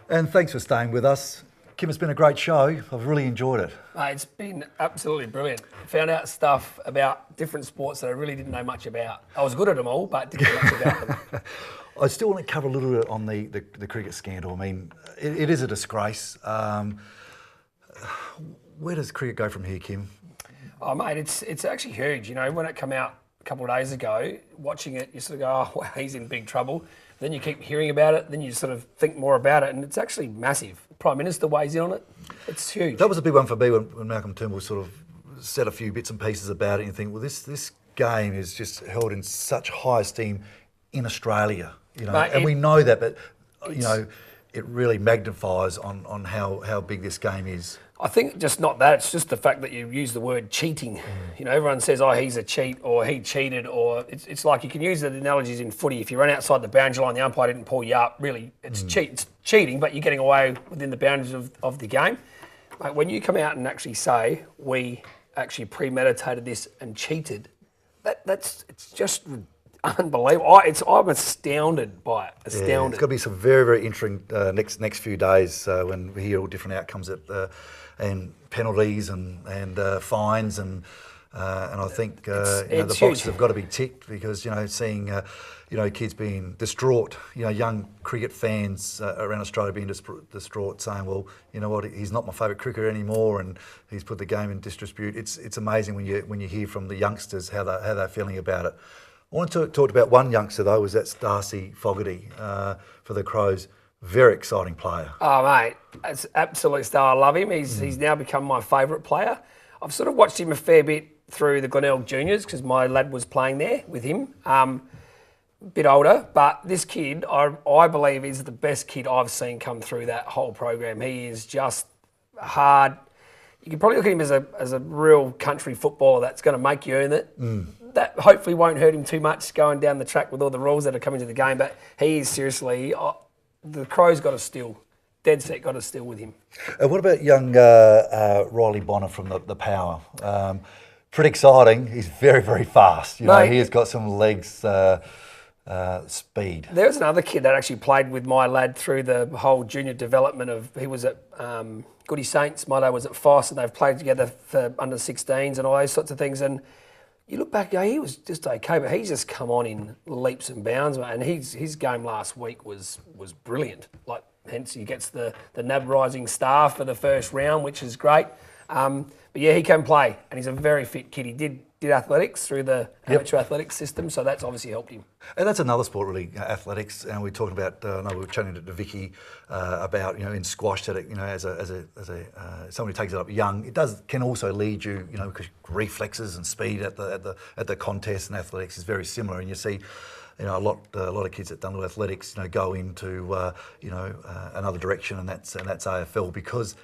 And thanks for staying with us. Kim, it's been a great show. I've really enjoyed it. Mate, it's been absolutely brilliant. Found out stuff about different sports that I really didn't know much about. I was good at them all, but didn't know much about them. I still want to cover a little bit on the cricket scandal. I mean, it is a disgrace. Where does cricket go from here, Kim? Oh, mate, it's actually huge. You know, when it came out a couple of days ago, watching it, you sort of go, oh, wow, he's in big trouble. Then you keep hearing about it, then you sort of think more about it, and it's actually massive. The Prime Minister weighs in on it. It's huge. That was a big one for me when Malcolm Turnbull sort of said a few bits and pieces about it, and you think, well, this game is just held in such high esteem in Australia, you know, Mate, and we know that, but you know, it really magnifies on how big this game is. I think just not that, it's just the fact that you use the word cheating. You know, everyone says, oh, he's a cheat, or he cheated, or it's like you can use the analogies in footy. If you run outside the boundary line, the umpire didn't pull you up, really, it's cheating, but you're getting away within the boundaries of the game. Like, when you come out and actually say, we actually premeditated this and cheated, it's just unbelievable. I'm astounded by it. Astounded. Yeah, it's got to be some very, very interesting next few days when we hear all different outcomes and penalties and fines and I think the boxes have got to be ticked because seeing kids being distraught, young cricket fans around Australia being distraught, saying, well, you know what, he's not my favourite cricketer anymore, and he's put the game in disrepute. It's amazing when you hear from the youngsters how they're feeling about it. I want to talk about one youngster though, was that Darcy Fogarty for the Crows. Very exciting player. Oh, mate, it's an absolute star. I love him. He's now become my favourite player. I've sort of watched him a fair bit through the Glenelg Juniors because my lad was playing there with him. A bit older, but this kid, I believe, is the best kid I've seen come through that whole program. He is just hard. You can probably look at him as a real country footballer that's going to make you earn it. That hopefully won't hurt him too much going down the track with all the rules that are coming to the game, but he is seriously... the Crows got a steal. Dead set got a steal with him. What about young Riley Bonner from the Power? Pretty exciting. He's very, very fast. He has got some legs, speed. There was another kid that actually played with my lad through the whole junior development of, he was at Goody Saints, my lad was at Foss, and they've played together for under 16s and all those sorts of things. And you look back, he was just okay, but he's just come on in leaps and bounds, and his game last week was brilliant. Like, hence he gets the NAB Rising Star for the first round, which is great. But yeah, he can play, and he's a very fit kid. He did athletics through the amateur athletics system, so that's obviously helped him. And that's another sport, really, athletics. And we're talking about. We were chatting to Vicky about in squash that as someone who takes it up young, it can also lead you because reflexes and speed at the contest, and athletics is very similar. And you see. A lot of kids that done athletics, go into another direction, and that's AFL because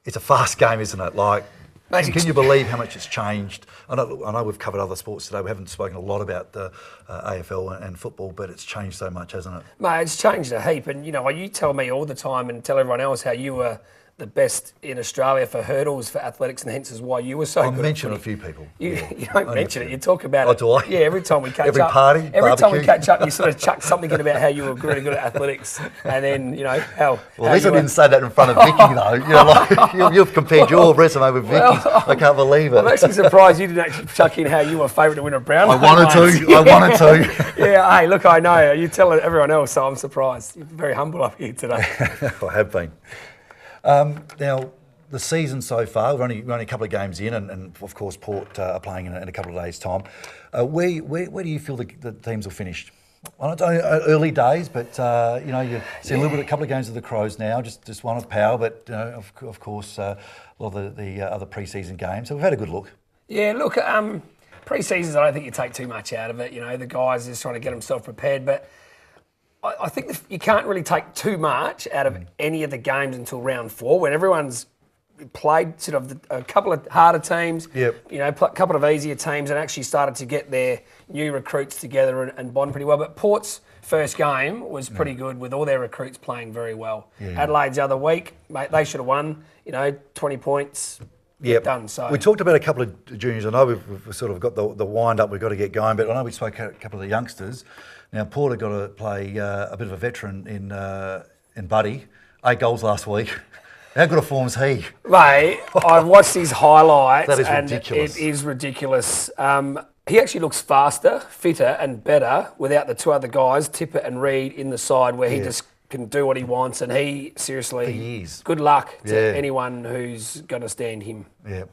it's a fast game, isn't it? Like, can you believe how much it's changed? I know we've covered other sports today. We haven't spoken a lot about the AFL and football, but it's changed so much, hasn't it? Mate, it's changed a heap, and you tell me all the time and tell everyone else how you were the best in Australia for hurdles, for athletics, and hence is why you were so good. I mention a few people. You don't mention it. You talk about it. Oh, do I? Yeah, every time we catch up. Every party, every time we catch up, you sort of chuck something in about how you were really good at athletics, and then how. Well, at least I didn't say that in front of Vicky though. You've compared your resume with Vicky's. I can't believe it. I'm actually surprised you didn't actually chuck in how you were favourite to win a Brownlow. I wanted to. Yeah, hey, look, I know. You tell everyone else, so I'm surprised. You're very humble up here today. I have been. Now, the season so far, we're only a couple of games in, and of course Port are playing in a couple of days' time. Where do you feel the teams will finish? I don't know, early days, but you see a couple of games of the Crows now, just one of Power, but of course a lot of the other pre-season games. So we've had a good look. Yeah, look, pre-seasons, I don't think you take too much out of it. The guys are just trying to get themselves prepared, but I think you can't really take too much out of any of the games until round 4, when everyone's played sort of a couple of harder teams, a couple of easier teams, and actually started to get their new recruits together and bond pretty well. But Port's first game was pretty good with all their recruits playing very well. Yeah. Adelaide's the other week, mate, they should have won, 20 points. Done. So we talked about a couple of juniors. I know we've sort of got the wind up. We've got to get going, but I know we spoke a couple of the youngsters. Now Port have got to play a bit of a veteran in Buddy. 8 goals last week. How good a form is he? Mate, I watched his highlights. That is and ridiculous. It is ridiculous. He actually looks faster, fitter, and better without the 2 other guys, Tippett and Reid, in the side where he just can do what he wants. And he, seriously, He is. good luck to anyone who's going to stand him. Yeah.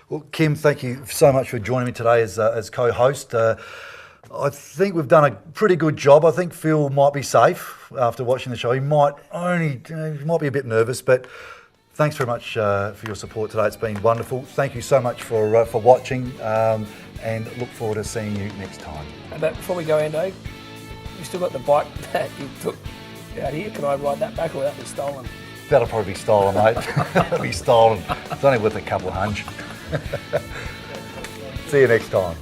Well, Kim, thank you so much for joining me today as co-host. I think we've done a pretty good job. I think Phil might be safe after watching the show. He might be a bit nervous, but thanks very much for your support today. It's been wonderful. Thank you so much for watching, and look forward to seeing you next time. But before we go, Ando, you still got the bike that you took out here. Can I ride that back or will that be stolen? That'll probably be stolen, mate. That'll be stolen. It's only worth a couple of hunch. See you next time.